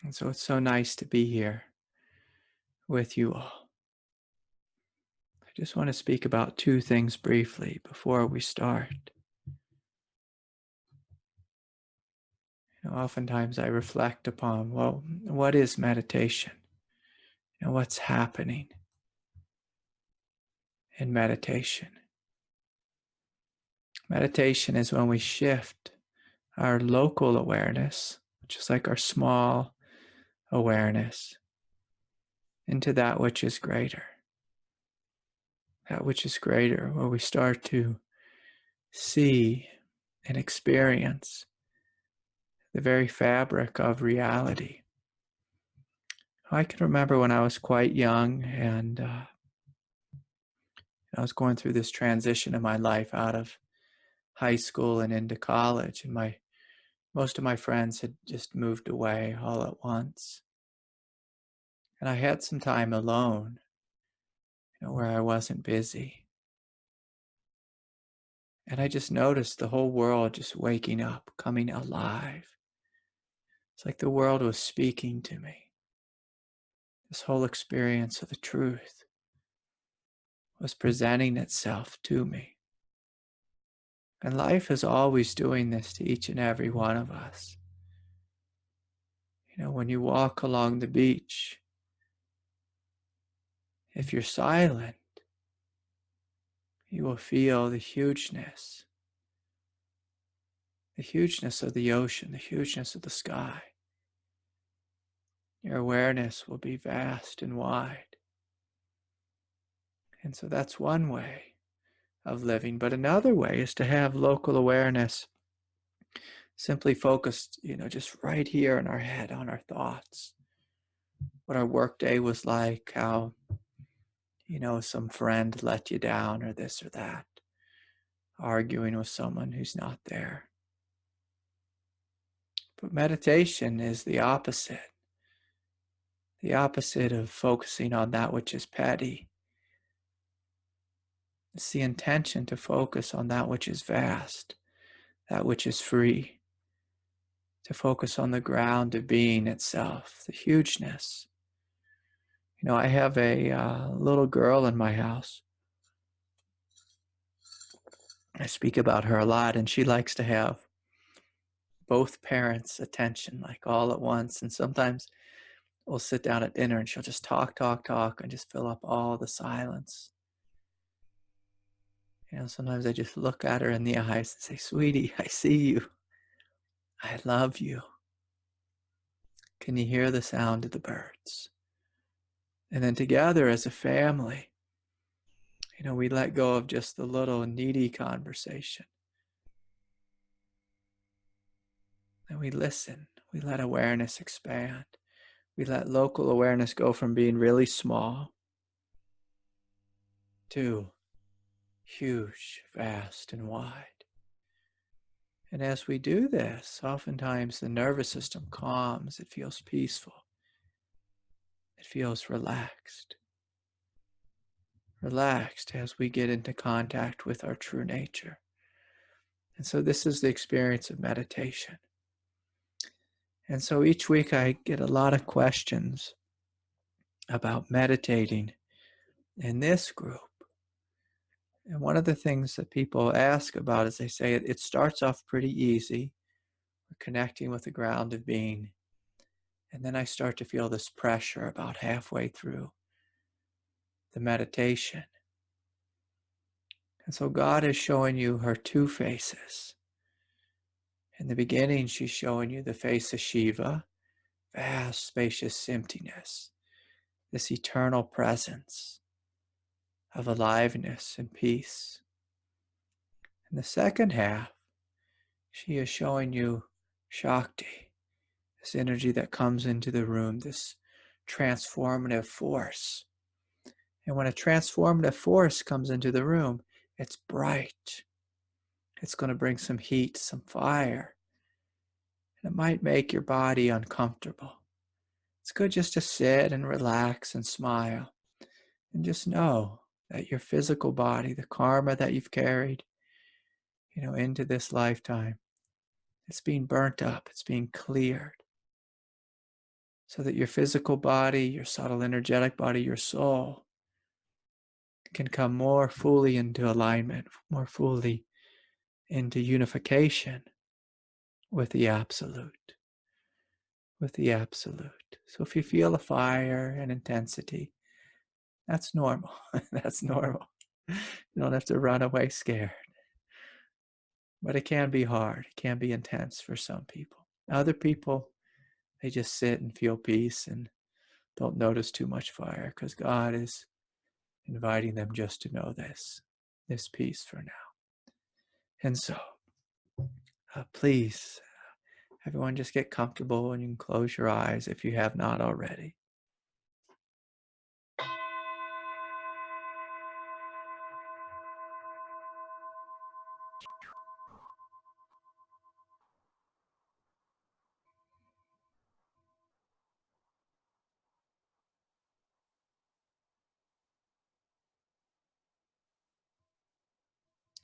And so it's so nice to be here with you all. I just want to speak about two things briefly before we start. Oftentimes I reflect upon, well, what is meditation? What's happening in meditation? Meditation is when we shift our local awareness, which is like our small awareness, into that which is greater. That which is greater, where we start to see and experience the very fabric of reality. I can remember when I was quite young and I was going through this transition in my life out of high school and into college, and most of my friends had just moved away all at once. And I had some time alone, where I wasn't busy. And I just noticed the whole world just waking up, coming alive. It's like the world was speaking to me. This whole experience of the truth was presenting itself to me. And life is always doing this to each and every one of us. When you walk along the beach, if you're silent, you will feel the hugeness of the ocean, the hugeness of the sky. Your awareness will be vast and wide. And so that's one way of living. But another way is to have local awareness simply focused, just right here in our head, on our thoughts. What our work day was like, how, some friend let you down or this or that. Arguing with someone who's not there. But meditation is the opposite. The opposite of focusing on that which is petty. It's the intention to focus on that which is vast, that which is free. To focus on the ground of being itself, the hugeness. I have a little girl in my house. I speak about her a lot, and she likes to have both parents' attention, like all at once. And sometimes we'll sit down at dinner and she'll just talk, and just fill up all the silence. Sometimes I just look at her in the eyes and say, "Sweetie, I see you. I love you. Can you hear the sound of the birds?" And then together as a family, we let go of just the little needy conversation. And we listen. We let awareness expand. We let local awareness go from being really small to huge, vast, and wide. And as we do this, oftentimes the nervous system calms. It feels peaceful. It feels relaxed. Relaxed as we get into contact with our true nature. And so this is the experience of meditation. And so each week I get a lot of questions about meditating in this group. And one of the things that people ask about is they say it starts off pretty easy. We're connecting with the ground of being. And then I start to feel this pressure about halfway through the meditation. And so God is showing you her two faces. In the beginning, she's showing you the face of Shiva, vast, spacious emptiness, this eternal presence of aliveness and peace. In the second half, she is showing you Shakti, this energy that comes into the room, this transformative force. And when a transformative force comes into the room, it's bright. It's going to bring some heat, some fire. And it might make your body uncomfortable. It's good just to sit and relax and smile. And just know that your physical body, the karma that you've carried, into this lifetime, it's being burnt up. It's being cleared. so that your physical body, your subtle energetic body, your soul can come more fully into alignment, more fully into unification with the Absolute, with the Absolute. So if you feel a fire and intensity, that's normal. That's normal. You don't have to run away scared. But it can be hard. It can be intense for some people. Other people, they just sit and feel peace and don't notice too much fire because God is inviting them just to know this peace for now. And so, please, everyone just get comfortable and you can close your eyes if you have not already.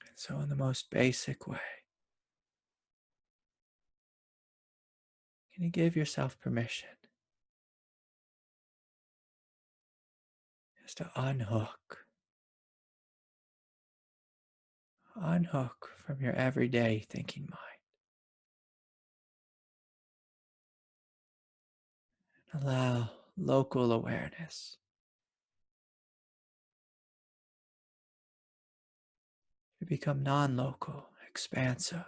And so in the most basic way, can you give yourself permission just to unhook from your everyday thinking mind. Allow local awareness to become non-local, expansive.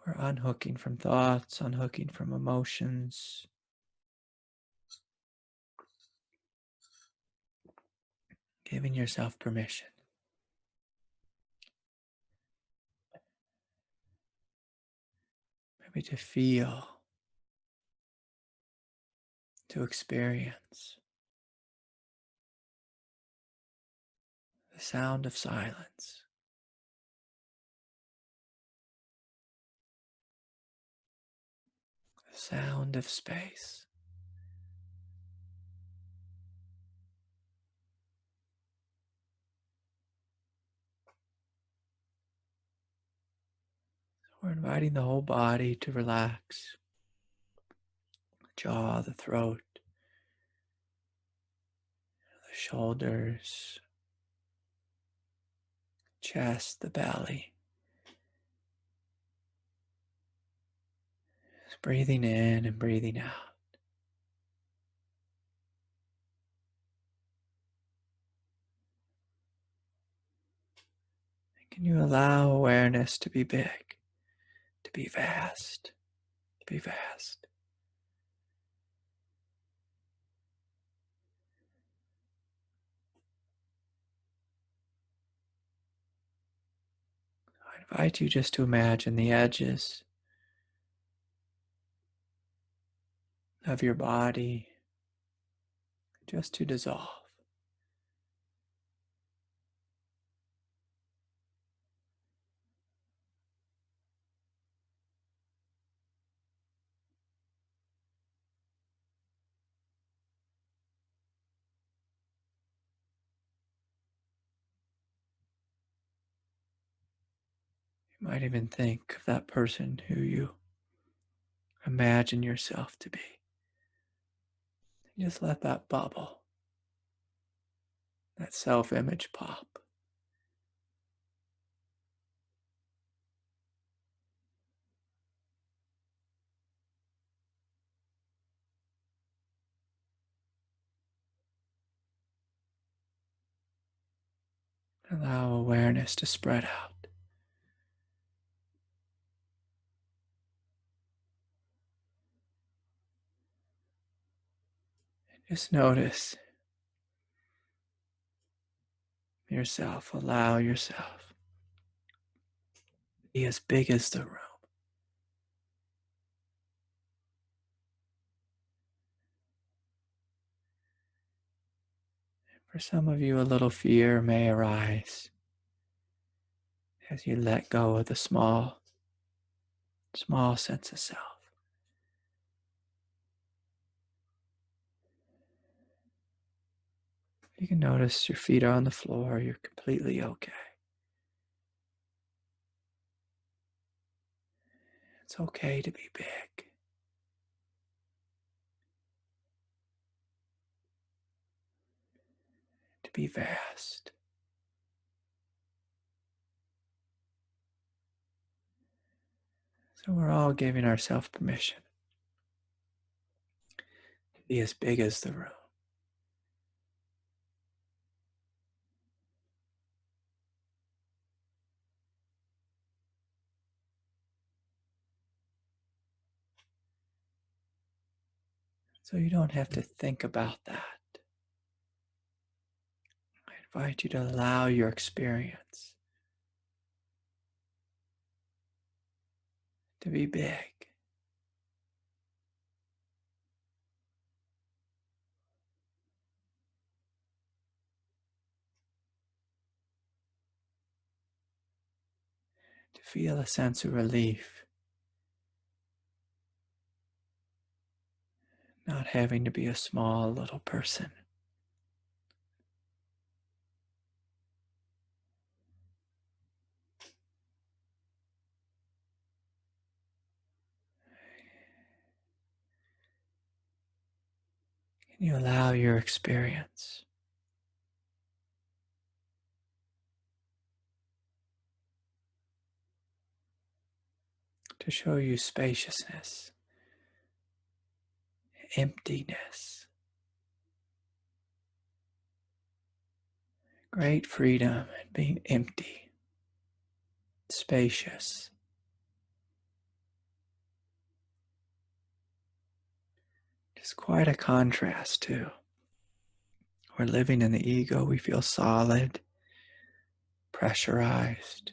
We're unhooking from thoughts, unhooking from emotions, giving yourself permission. Maybe to feel, to experience the sound of silence. The sound of space. We're inviting the whole body to relax. The jaw, the throat, the shoulders, chest, the belly. Just breathing in and breathing out. And can you allow awareness to be big, to be vast, to be vast? I invite you just to imagine the edges of your body just to dissolve. You might even think of that person who you imagine yourself to be. Just let that bubble, that self-image pop. Allow awareness to spread out. Just notice yourself. Allow yourself to be as big as the room. For some of you, a little fear may arise as you let go of the small sense of self. You can notice your feet are on the floor. You're completely okay. It's okay to be big. To be vast. So we're all giving ourselves permission to be as big as the room. So you don't have to think about that. I invite you to allow your experience to be big. To feel a sense of relief, not having to be a small little person. Can you allow your experience to show you spaciousness, emptiness, great freedom in being empty, spacious. It's quite a contrast too. We're living in the ego, we feel solid, pressurized.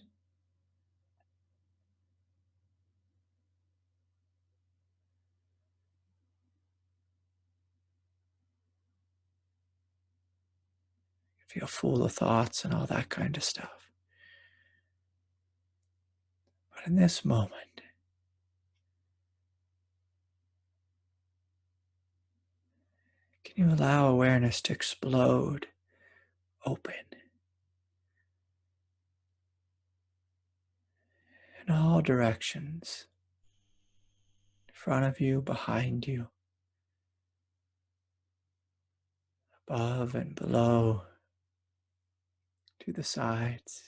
Feel full of thoughts and all that kind of stuff. But in this moment, can you allow awareness to explode open in all directions, in front of you, behind you, above and below, to the sides.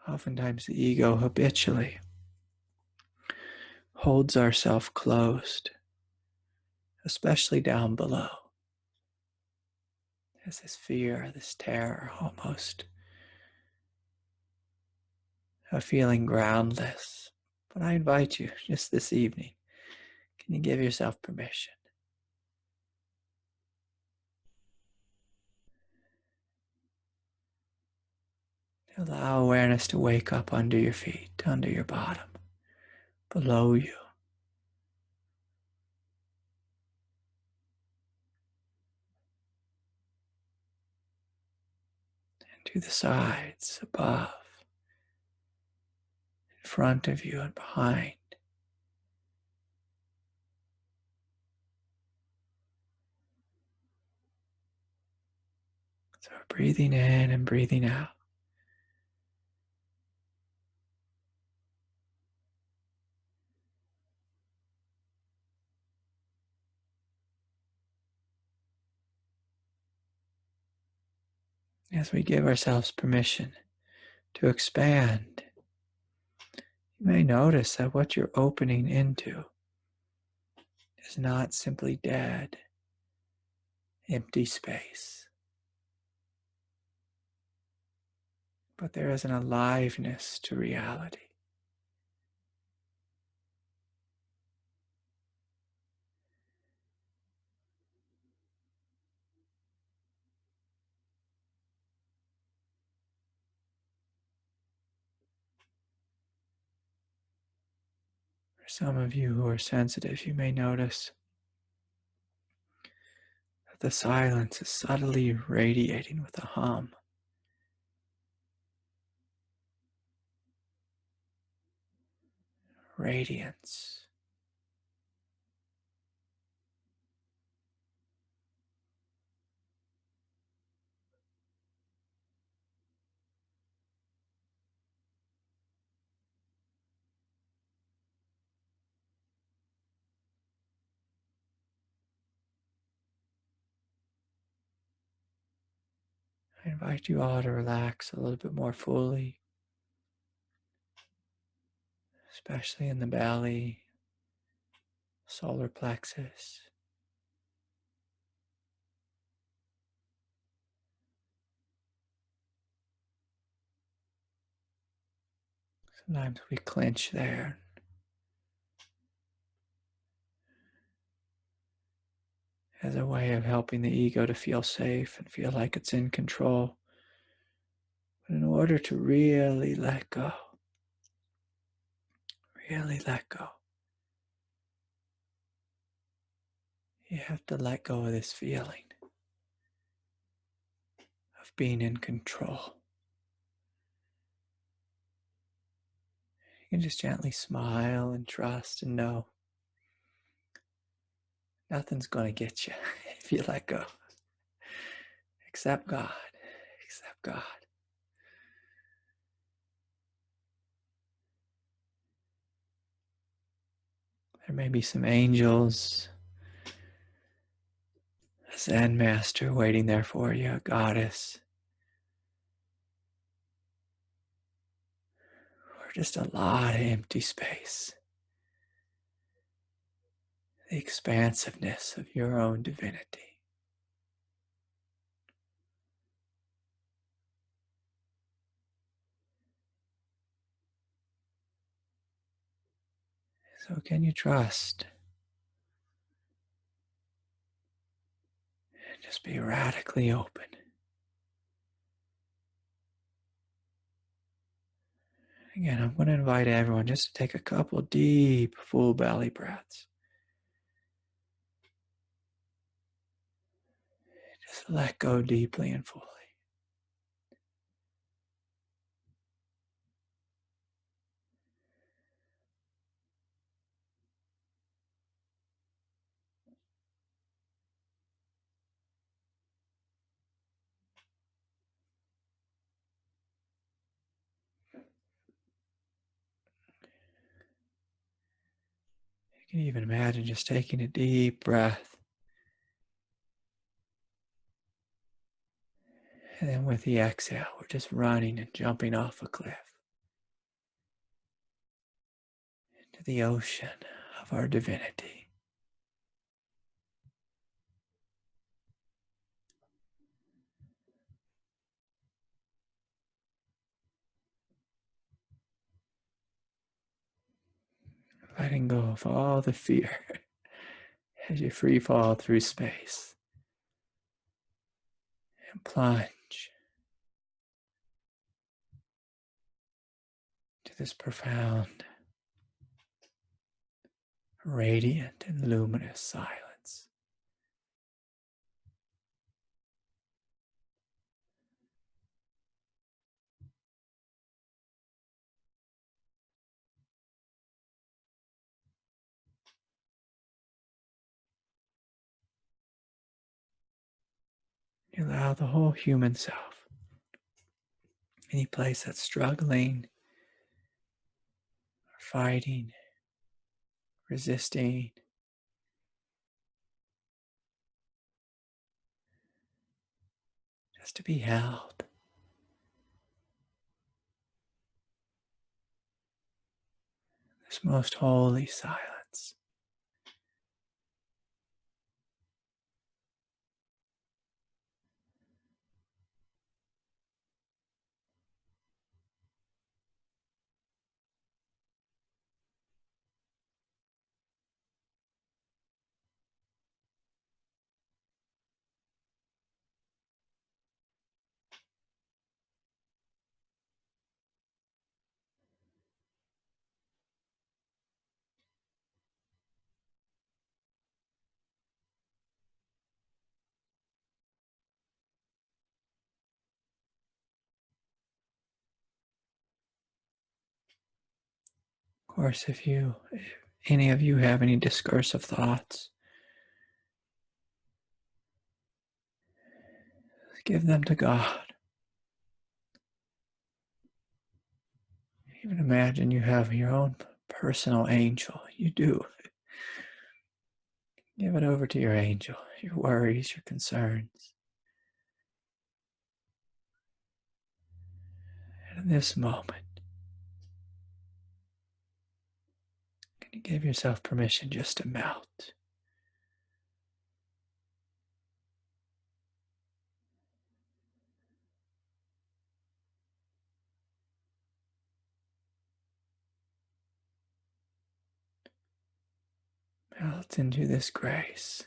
Oftentimes the ego habitually holds ourselves closed, especially down below. There's this fear, this terror almost, of feeling groundless. But I invite you just this evening, can you give yourself permission? Allow awareness to wake up under your feet, under your bottom, below you. And to the sides, above, in front of you and behind. So breathing in and breathing out. As we give ourselves permission to expand, you may notice that what you're opening into is not simply dead, empty space, but there is an aliveness to reality. For some of you who are sensitive, you may notice that the silence is subtly radiating with a hum. radiance. I invite you all to relax a little bit more fully, especially in the belly, solar plexus. Sometimes we clench there as a way of helping the ego to feel safe and feel like it's in control. But in order to really let go, you have to let go of this feeling of being in control. You can just gently smile and trust and know nothing's going to get you if you let go. Except God. Except God. There may be some angels, a Zen master waiting there for you, a goddess, or just a lot of empty space. The expansiveness of your own divinity. So can you trust? And just be radically open. Again, I'm going to invite everyone just to take a couple deep, full belly breaths. Just let go deeply and fully. You can even imagine just taking a deep breath. And then with the exhale, we're just running and jumping off a cliff into the ocean of our divinity. Letting go of all the fear as you free fall through space and plunge to this profound, radiant, and luminous silence. You allow the whole human self, any place that's struggling, or fighting, resisting, just to be held. This most holy silence. course, if any of you have any discursive thoughts, give them to God. Even imagine you have your own personal angel. You do. Give it over to your angel, your worries, your concerns. And in this moment, can you give yourself permission just to melt? Melt into this grace.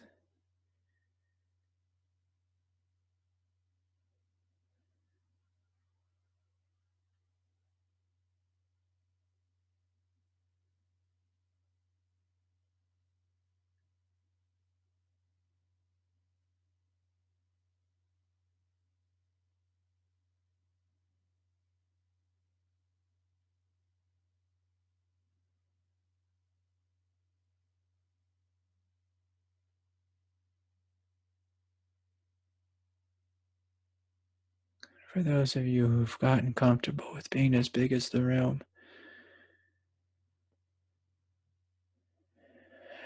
For those of you who've gotten comfortable with being as big as the room,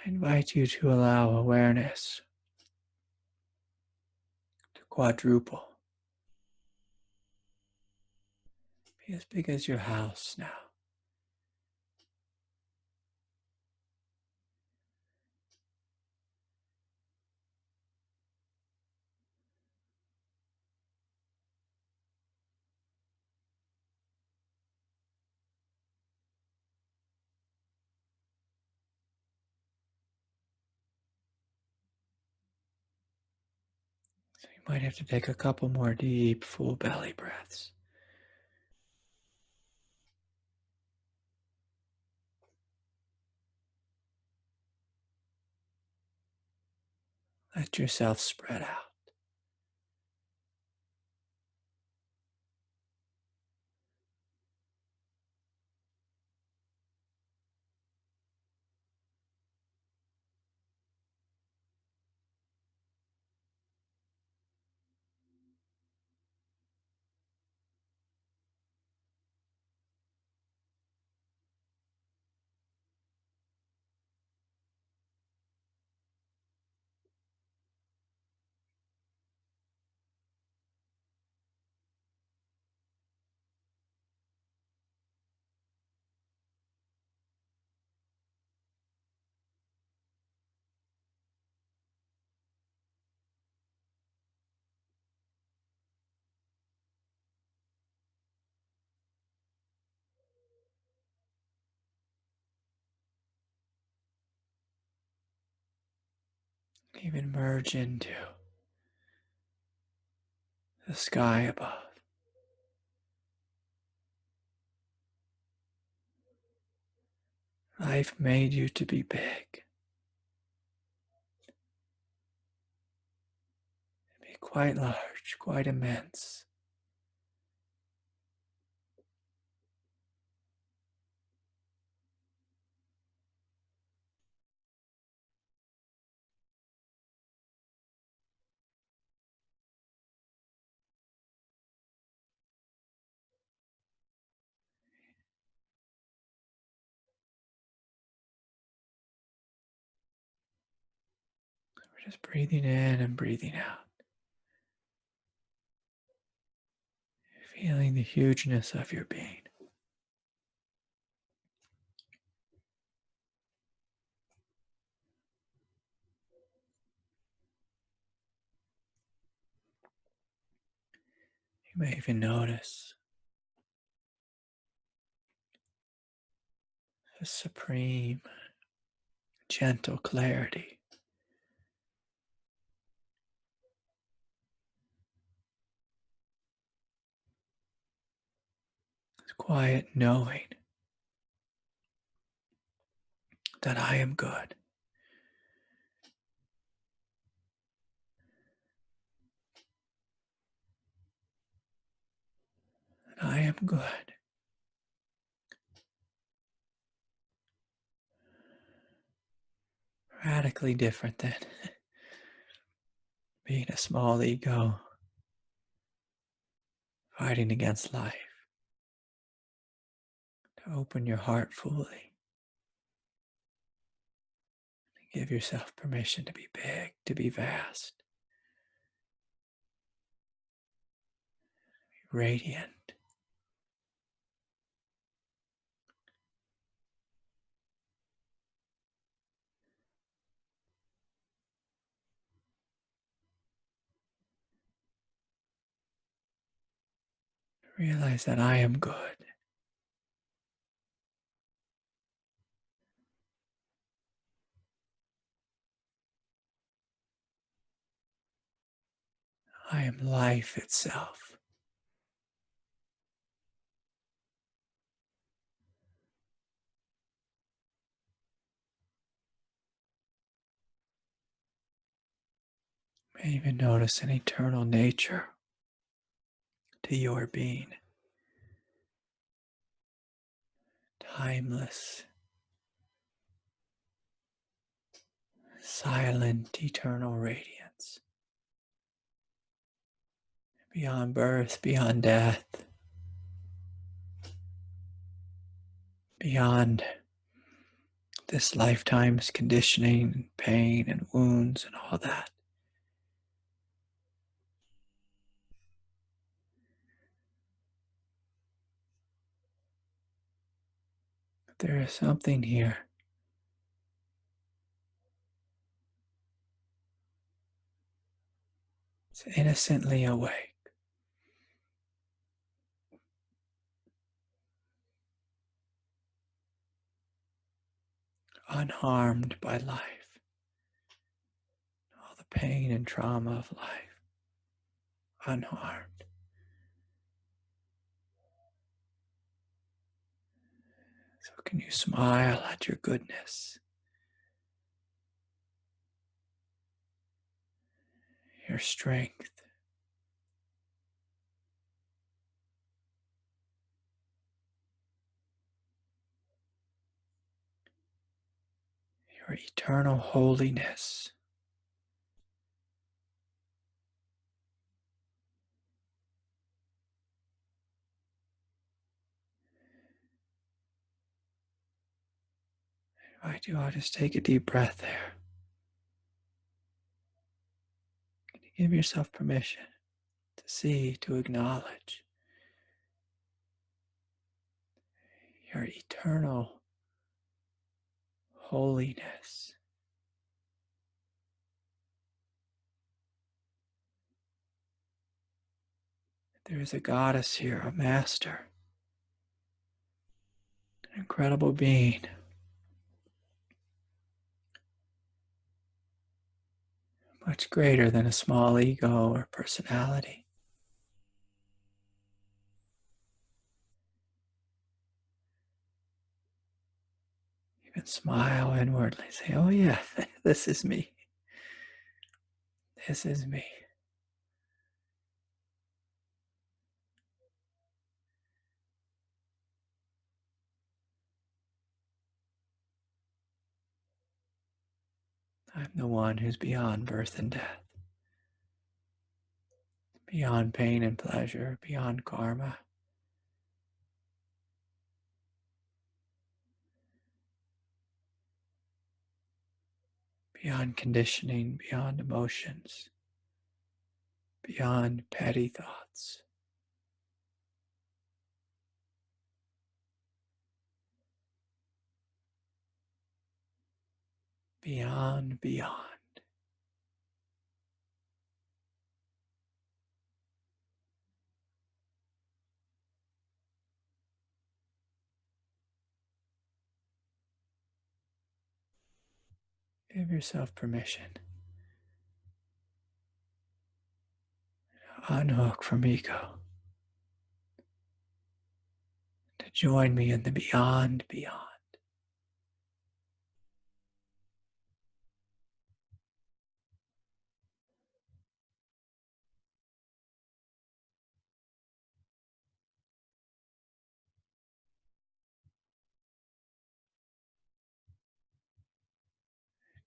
I invite you to allow awareness to quadruple. Be as big as your house now. So you might have to take a couple more deep, full belly breaths. Let yourself spread out. Even merge into the sky above. Life made you to be big. Be quite large, quite immense. We're just breathing in and breathing out. Feeling the hugeness of your being. You may even notice a supreme, gentle clarity. This quiet knowing that I am good. That I am good. radically different than being a small ego fighting against life. To open your heart fully. Give yourself permission to be big, to be vast, be radiant. Realize that I am good. I am life itself. May even notice an eternal nature to your being. Timeless, silent, eternal radiance. Beyond birth, beyond death, beyond this lifetime's conditioning and pain and wounds and all that. But there is something here. It's innocently awake. Unharmed by life, all the pain and trauma of life, unharmed. So can you smile at your goodness, your strength, your eternal holiness. I invite you all just take a deep breath there. Can you give yourself permission to see, to acknowledge your eternal holiness? There is a goddess here, a master, an incredible being, much greater than a small ego or personality. You can smile inwardly, say, oh yeah, this is me. This is me. I'm the one who's beyond birth and death, beyond pain and pleasure, beyond karma, beyond conditioning, beyond emotions, beyond petty thoughts, beyond. Give yourself permission to unhook from ego, to join me in the beyond.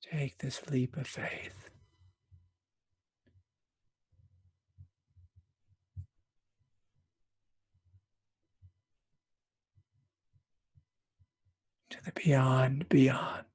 Take this leap of faith. To the beyond, beyond.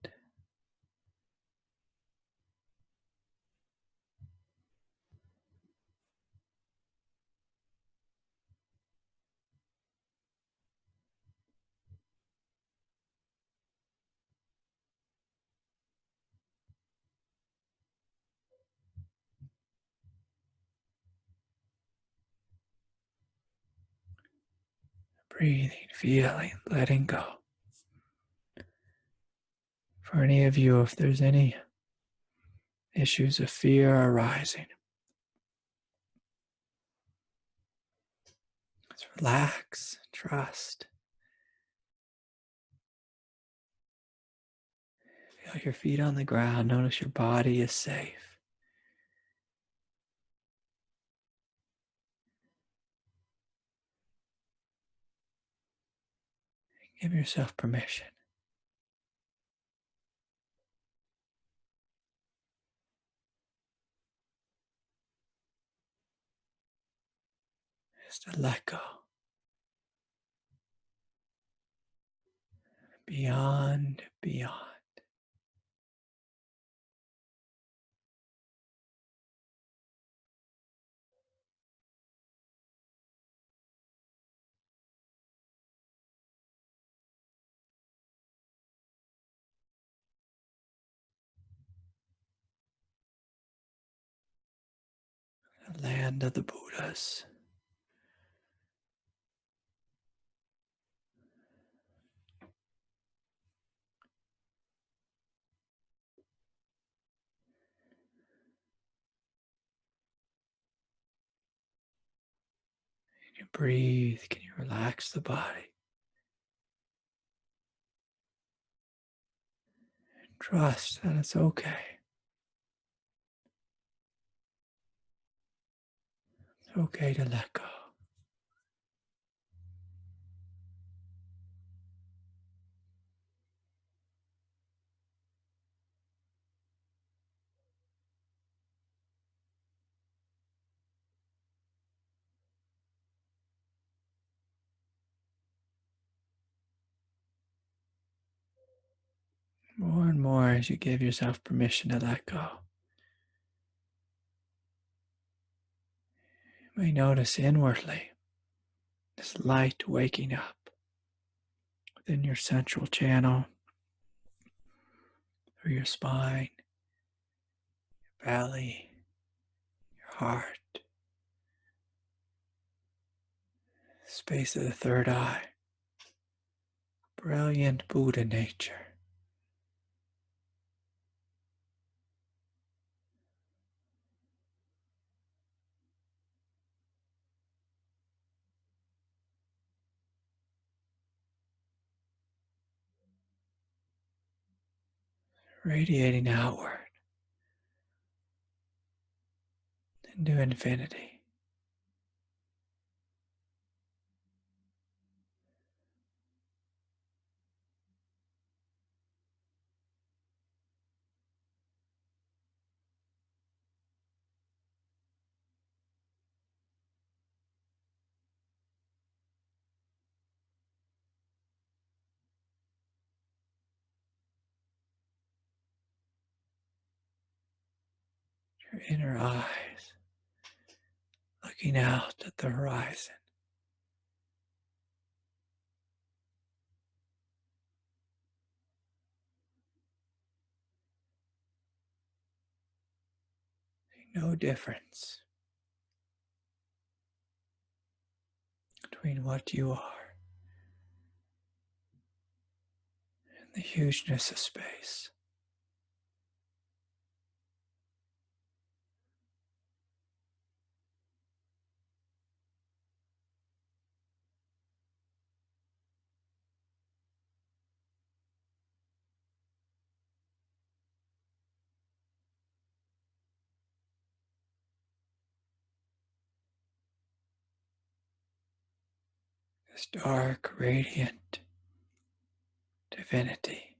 Breathing, feeling, letting go. For any of you, if there's any issues of fear arising, just relax, trust. Feel your feet on the ground. Notice your body is safe. Give yourself permission. Just to let go. Beyond, beyond. The land of the Buddhas. Can you breathe? Can you relax the body? Trust that it's okay. It's okay to let go. More and more as you give yourself permission to let go. You may notice inwardly this light waking up within your central channel, through your spine, your belly, your heart, space of the third eye. Brilliant Buddha nature. Radiating outward into infinity. Your inner eyes looking out at the horizon. No difference between what you are and the hugeness of space. This dark, radiant divinity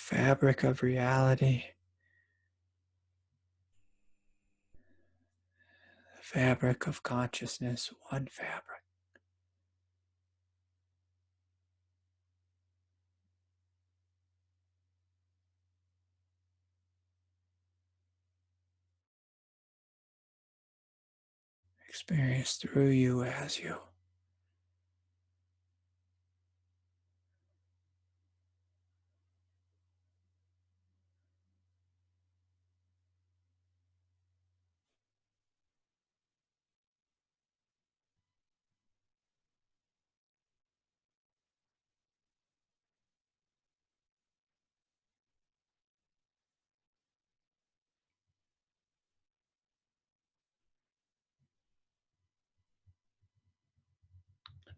fabric of reality, the fabric of consciousness, one fabric. Experience through you as you.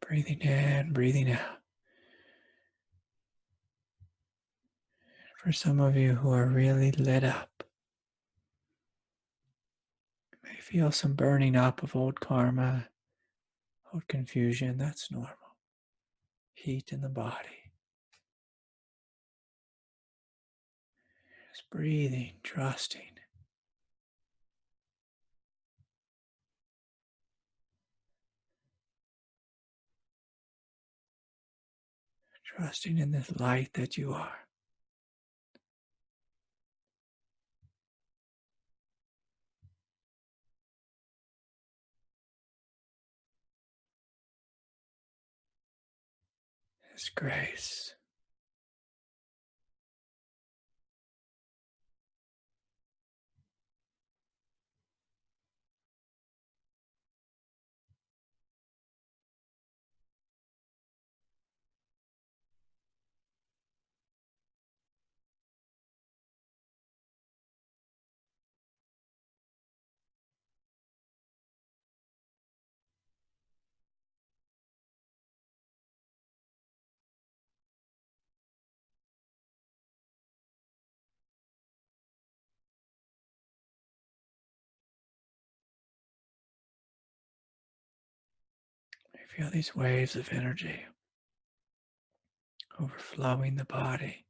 Breathing in, breathing out. For some of you who are really lit up, you may feel some burning up of old karma, old confusion. That's normal. Heat in the body. Just breathing, trusting. Trusting in this light that you are. This grace. You feel these waves of energy overflowing the body.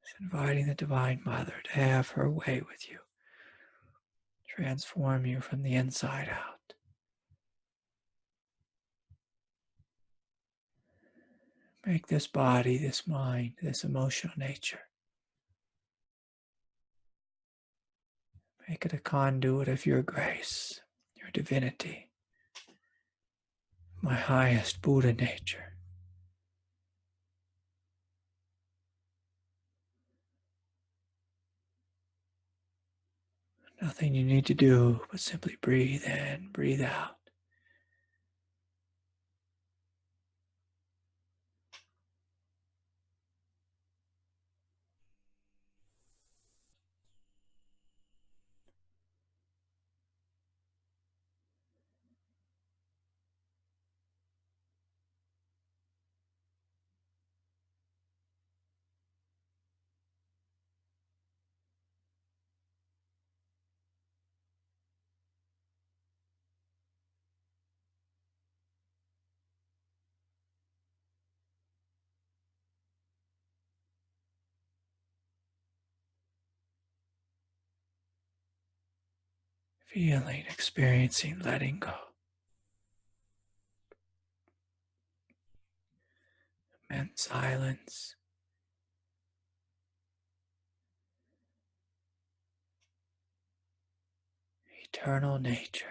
It's inviting the Divine Mother to have her way with you, transform you from the inside out. Make this body, this mind, this emotional nature, make it a conduit of your grace, your divinity, my highest Buddha nature. Nothing you need to do but simply breathe in, breathe out. Feeling, experiencing, letting go. Immense silence. Eternal nature.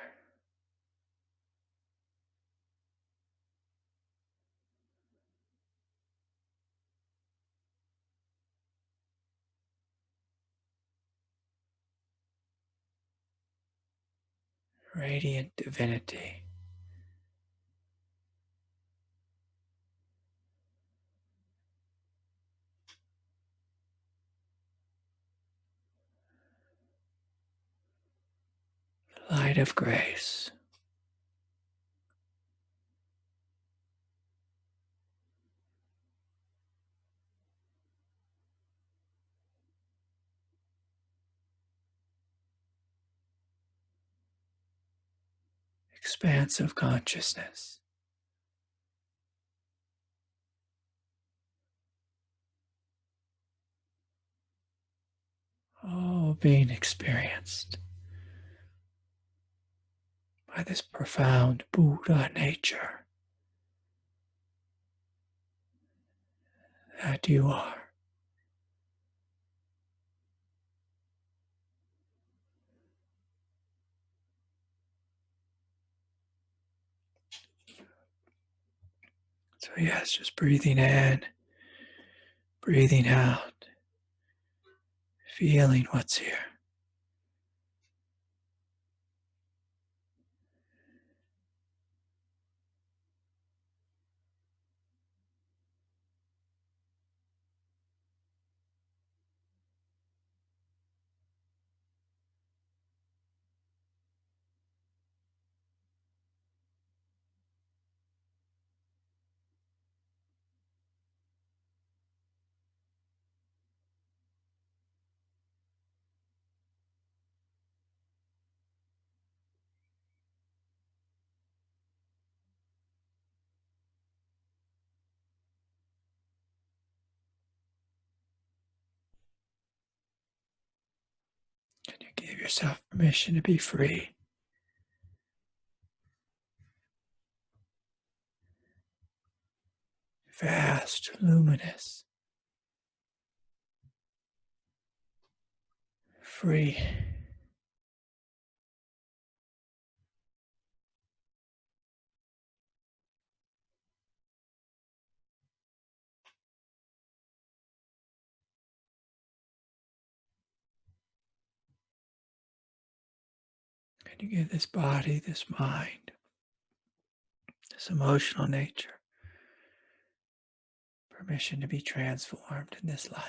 Radiant divinity. Light of grace. expansive consciousness. All being experienced by this profound Buddha nature that you are. So yes, just breathing in, breathing out, feeling what's here. Can you give yourself permission to be free? Vast, luminous, free. Can you give this body, this mind, this emotional nature permission to be transformed in this light?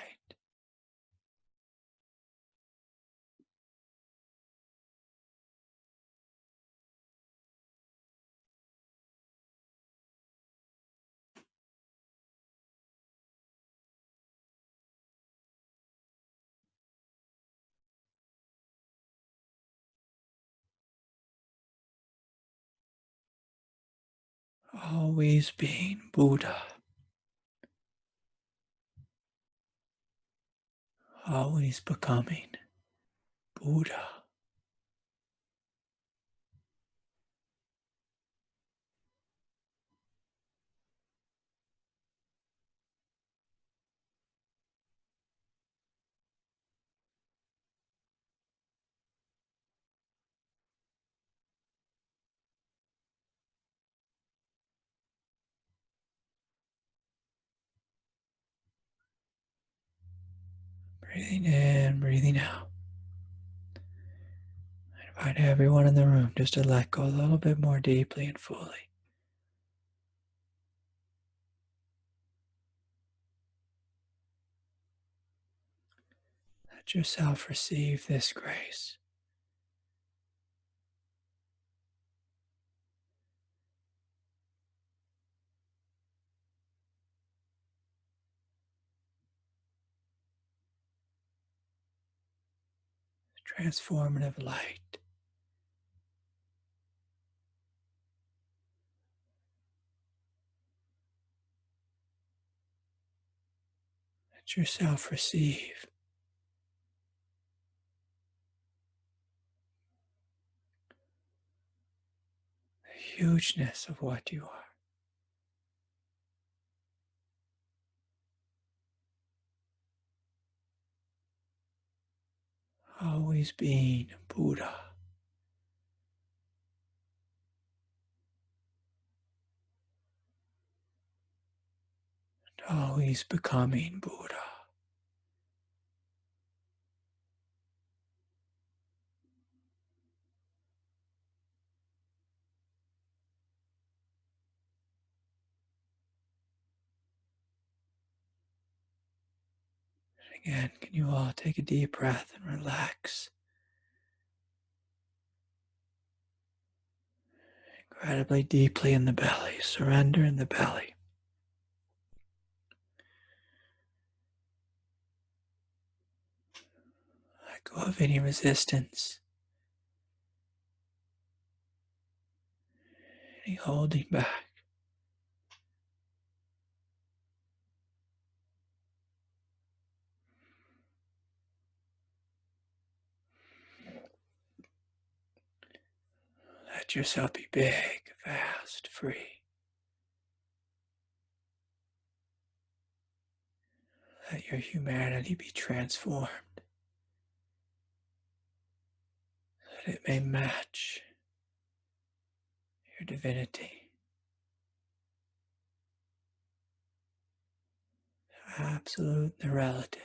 Always being Buddha, always becoming Buddha. Breathing in, breathing out. I invite everyone in the room just to let go a little bit more deeply and fully. Let yourself receive this grace. Transformative light. Let yourself receive the hugeness of what you are. Always being Buddha. And always becoming Buddha. And again, can you all take a deep breath and relax incredibly deeply in the belly. Surrender in the belly. Let go of any resistance. any holding back. Let yourself be big, vast, free. Let your humanity be transformed, that it may match your divinity. The absolute and the relative,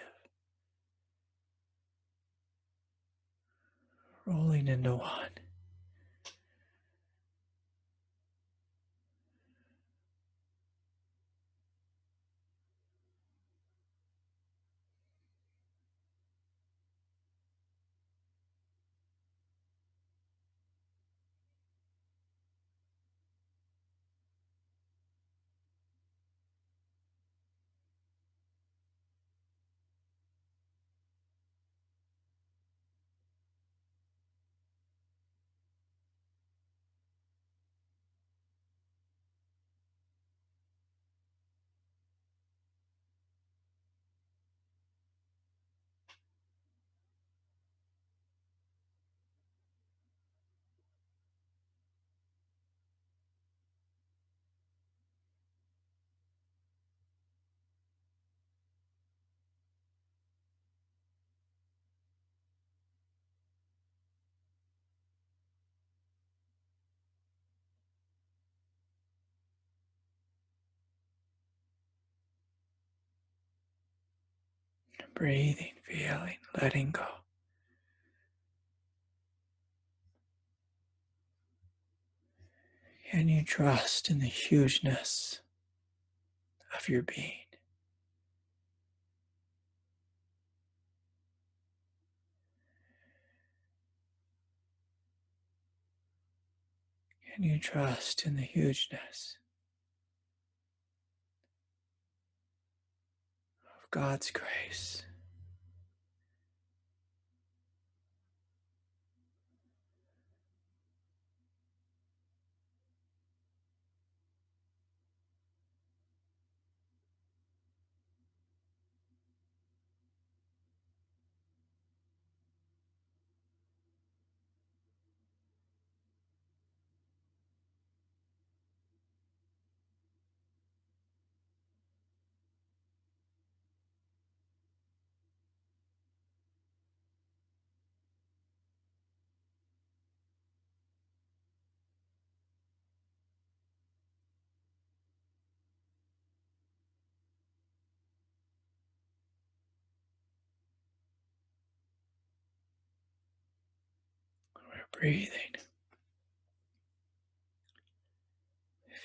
rolling into one. Breathing, feeling, letting go. Can you trust in the hugeness of your being? Can you trust in the hugeness of God's grace? We're breathing,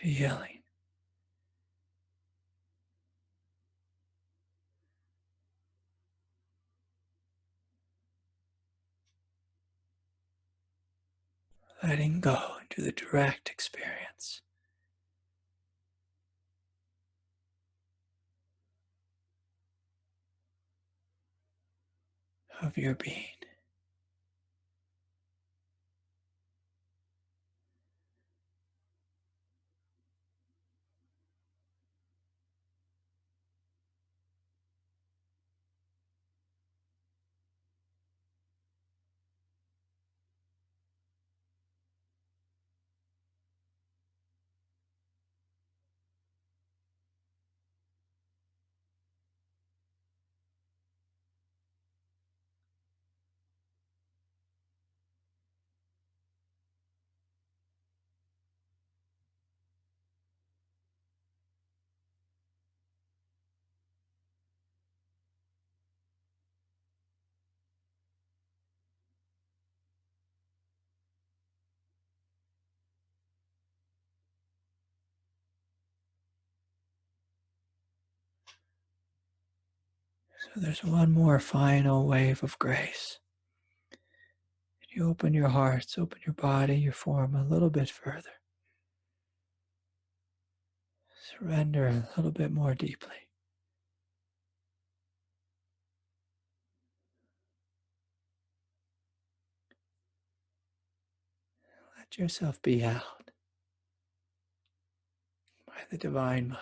feeling, letting go into the direct experience of your being. So there's one more final wave of grace. You open your hearts, open your body, your form a little bit further. Surrender a little bit more deeply. Let yourself be out. the Divine Mother.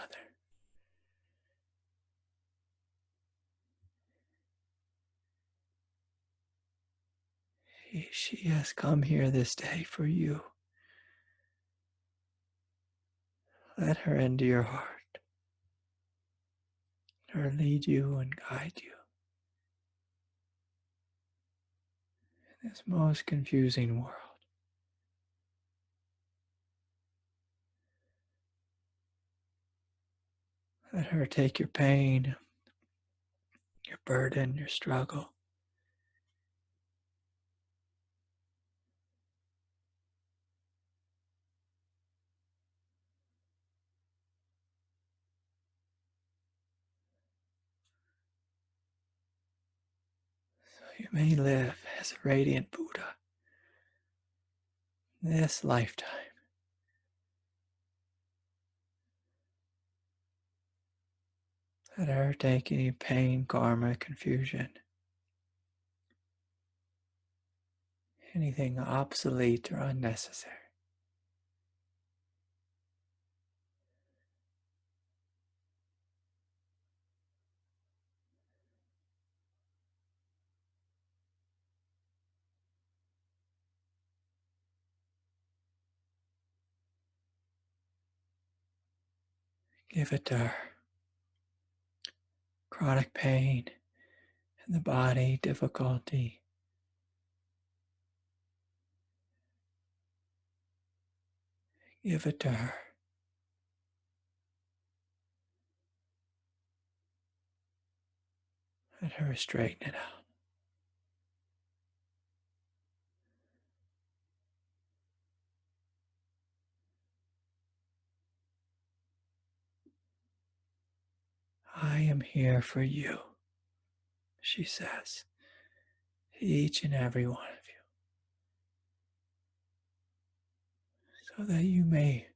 She has come here this day for you. Let her into your heart. Let her lead you and guide you in this most confusing world. Let her take your pain, your burden, your struggle. So you may live as a radiant Buddha this lifetime. Let her take any pain, karma, confusion, anything obsolete or unnecessary. Give it to her. Chronic pain in the body, difficulty. Give it to her. Let her straighten it out. I am here for you, she says, each and every one of you, so that you may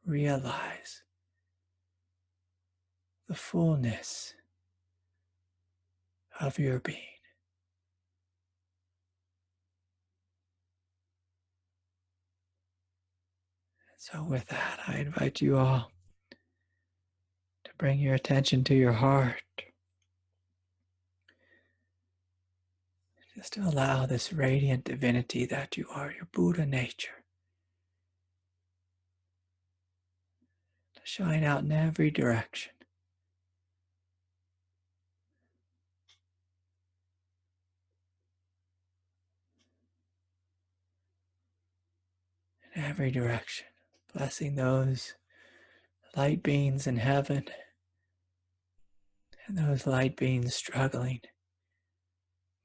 realize the fullness of your being. So with that, I invite you all to bring your attention to your heart. Just to allow this radiant divinity that you are, your Buddha nature, to shine out in every direction. In every direction. Blessing those light beings in heaven and those light beings struggling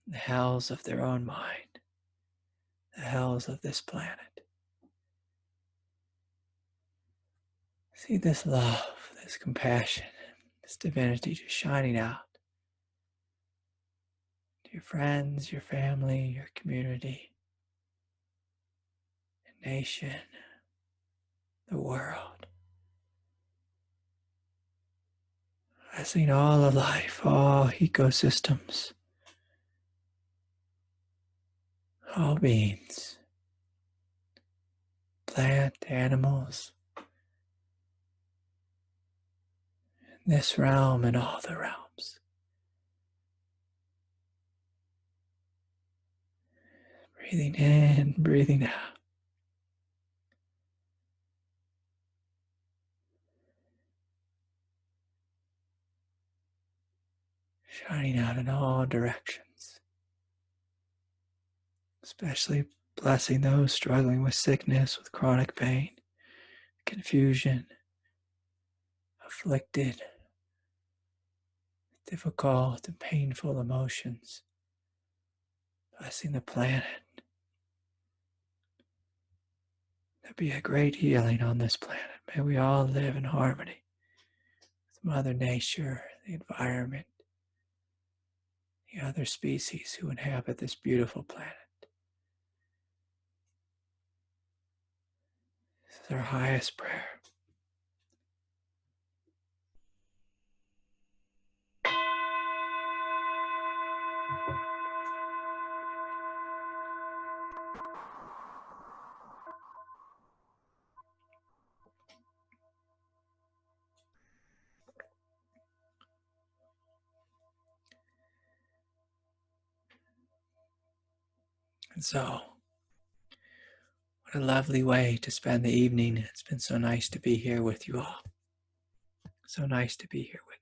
in the hells of their own mind, the hells of this planet. See this love, this compassion, this divinity just shining out to your friends, your family, your community, the nation, the world. Blessing all of life, all ecosystems, all beings, plant, animals, in this realm and all the realms. Breathing in, breathing out. Shining out in all directions. Especially blessing those struggling with sickness, with chronic pain, confusion, afflicted, difficult and painful emotions. Blessing the planet. There be a great healing on this planet. May we all live in harmony with Mother Nature, the environment, the other species who inhabit this beautiful planet. This is our highest prayer. So, what a lovely way to spend the evening. It's been so nice to be here with you all. So nice to be here with you.